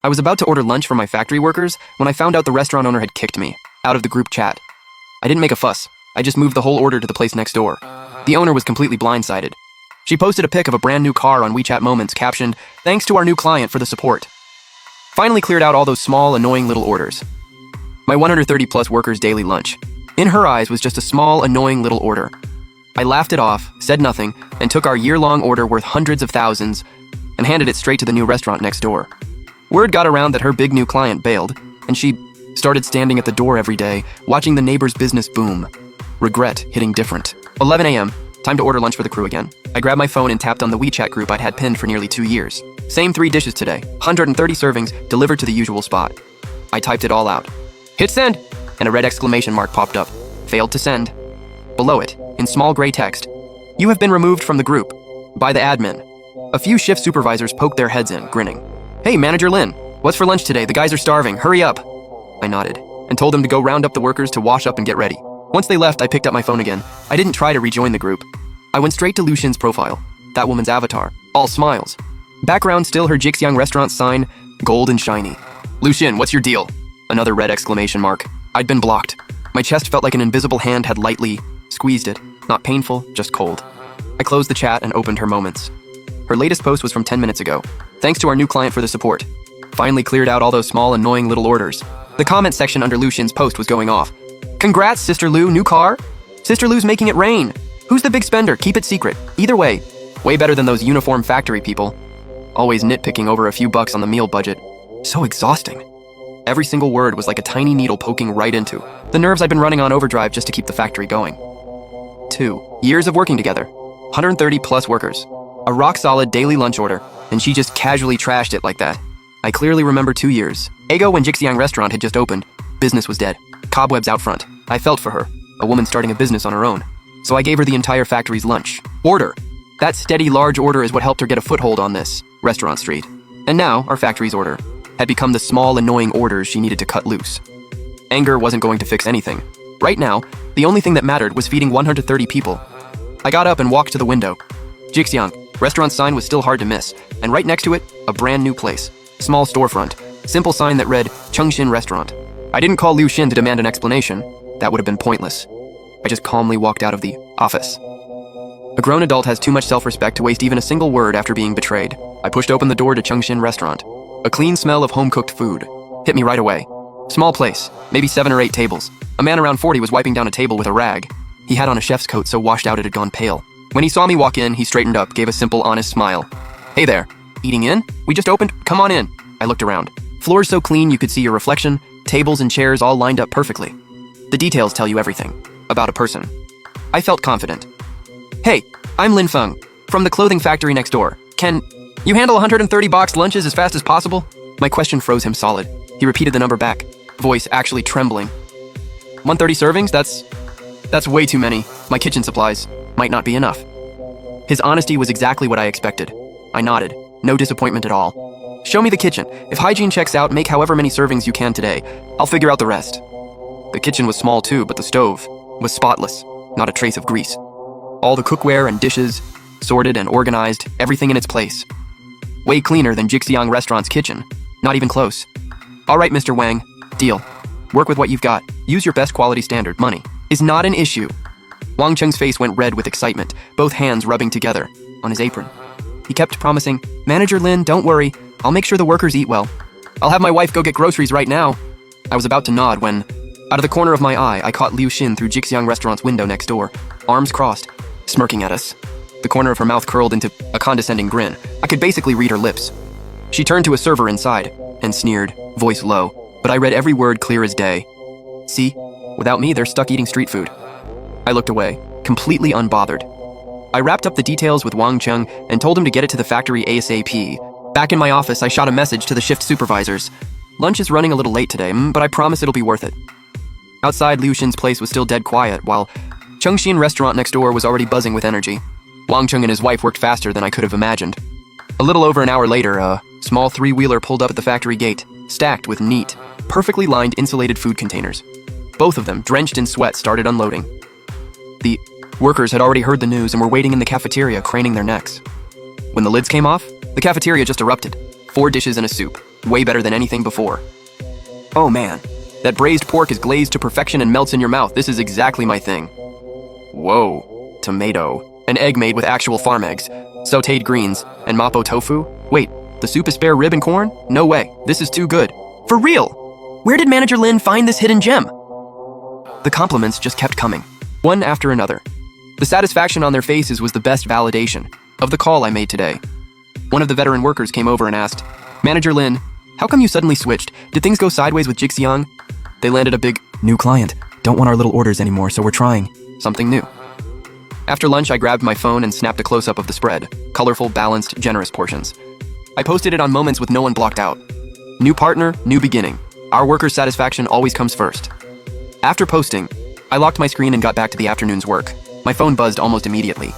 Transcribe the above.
I was about to order lunch for my factory workers when I found out the restaurant owner had kicked me out of the group chat. I didn't make a fuss. I just moved the whole order to the place next door. The owner was completely blindsided. She posted a pic of a brand new car on WeChat Moments captioned, "Thanks to our new client for the support." Finally cleared out all those small, annoying little orders. My 130 plus workers' daily lunch. In her eyes was just a small, annoying little order. I laughed it off, said nothing, and took our year-long order worth hundreds of thousands and handed it straight to the new restaurant next door. Word got around that her big new client bailed, and she started standing at the door every day, watching the neighbor's business boom. Regret hitting different. 11 a.m., time to order lunch for the crew again. I grabbed my phone and tapped on the WeChat group I'd had pinned for nearly 2 years. Same 3 dishes today, 130 servings, delivered to the usual spot. I typed it all out. Hit send! And a red exclamation mark popped up. Failed to send. Below it, in small gray text, "You have been removed from the group by the admin." A few shift supervisors poked their heads in, grinning. "Hey, Manager Lin, what's for lunch today? The guys are starving. Hurry up." I nodded and told them to go round up the workers to wash up and get ready. Once they left, I picked up my phone again. I didn't try to rejoin the group. I went straight to Lu Xin's profile, that woman's avatar, all smiles. Background still her Jixiang restaurant sign, gold and shiny. "Lu Xin, what's your deal?" Another red exclamation mark. I'd been blocked. My chest felt like an invisible hand had lightly squeezed it. Not painful, just cold. I closed the chat and opened her moments. Her latest post was from 10 minutes ago. "Thanks to our new client for the support. Finally cleared out all those small, annoying little orders." The comment section under Lu Xin's post was going off. "Congrats, Sister Lu, new car? Sister Lu's making it rain. Who's the big spender? Keep it secret. Either way, way better than those uniform factory people. Always nitpicking over a few bucks on the meal budget. So exhausting." Every single word was like a tiny needle poking right into the nerves I'd been running on overdrive just to keep the factory going. 2 years of working together. 130 plus workers. A rock-solid daily lunch order, and she just casually trashed it like that. I clearly remember 2 years ago when Jixiang restaurant had just opened. Business was dead. Cobwebs out front. I felt for her, a woman starting a business on her own. So I gave her the entire factory's lunch order. That steady, large order is what helped her get a foothold on this restaurant street. And now, our factory's order had become the small, annoying orders she needed to cut loose. Anger wasn't going to fix anything. Right now, the only thing that mattered was feeding 130 people. I got up and walked to the window. Jixiang restaurant sign was still hard to miss, and right next to it, a brand new place. Small storefront, simple sign that read Chengxin Restaurant. I didn't call Lu Xin to demand an explanation. That would have been pointless. I just calmly walked out of the office. A grown adult has too much self-respect to waste even a single word after being betrayed. I pushed open the door to Chengxin Restaurant. A clean smell of home-cooked food hit me right away. Small place, maybe 7 or 8 tables. A man around 40 was wiping down a table with a rag. He had on a chef's coat so washed out it had gone pale. When he saw me walk in, he straightened up, gave a simple, honest smile. "Hey there, eating in? We just opened, come on in." I looked around. Floors so clean you could see your reflection, tables and chairs all lined up perfectly. The details tell you everything about a person. I felt confident. "Hey, I'm Lin Feng, from the clothing factory next door. Can you handle 130 boxed lunches as fast as possible?" My question froze him solid. He repeated the number back, voice actually trembling. 130 servings? That's way too many. My kitchen supplies might not be enough." His honesty was exactly what I expected. I nodded, no disappointment at all. "Show me the kitchen. If hygiene checks out, make however many servings you can today. I'll figure out the rest." The kitchen was small too, but the stove was spotless, not a trace of grease. All the cookware and dishes, sorted and organized, everything in its place. Way cleaner than Jixiang Restaurant's kitchen. Not even close. "All right, Mr. Wang. Deal. Work with what you've got. Use your best quality standard. Money is not an issue." Wang Cheng's face went red with excitement, both hands rubbing together on his apron. He kept promising, "Manager Lin, don't worry. I'll make sure the workers eat well. I'll have my wife go get groceries right now." I was about to nod when, out of the corner of my eye, I caught Lu Xin through Jixiang Restaurant's window next door, arms crossed, smirking at us. The corner of her mouth curled into a condescending grin. I could basically read her lips. She turned to a server inside and sneered, voice low, but I read every word clear as day. "See, without me, they're stuck eating street food." I looked away, completely unbothered. I wrapped up the details with Wang Cheng and told him to get it to the factory ASAP. Back in my office, I shot a message to the shift supervisors. "Lunch is running a little late today, but I promise it'll be worth it." Outside, Lu Xin's place was still dead quiet, while Chengxin Restaurant next door was already buzzing with energy. Wang Cheng and his wife worked faster than I could have imagined. A little over an hour later, a small 3-wheeler pulled up at the factory gate, stacked with neat, perfectly lined insulated food containers. Both of them, drenched in sweat, started unloading. The workers had already heard the news and were waiting in the cafeteria, craning their necks. When the lids came off, the cafeteria just erupted. 4 dishes and a soup, Way better than anything before. Oh man, that braised pork is glazed to perfection and melts in your mouth. This is exactly my thing. Whoa, tomato. An egg made with actual farm eggs, sauteed greens, and mapo tofu? Wait, the soup is spare rib and corn? No way, this is too good. For real! Where did Manager Lin find this hidden gem? The compliments just kept coming, one after another. The satisfaction on their faces was the best validation of the call I made today. One of the veteran workers came over and asked, Manager Lin, how come you suddenly switched? Did things go sideways with Jixiang? They landed a big, new client. Don't want our little orders anymore, so we're trying something new. After lunch, I grabbed my phone and snapped a close-up of the spread. Colorful, balanced, generous portions. I posted it on Moments with no one blocked out. New partner, new beginning. Our workers' satisfaction always comes first. After posting, I locked my screen and got back to the afternoon's work. My phone buzzed almost immediately.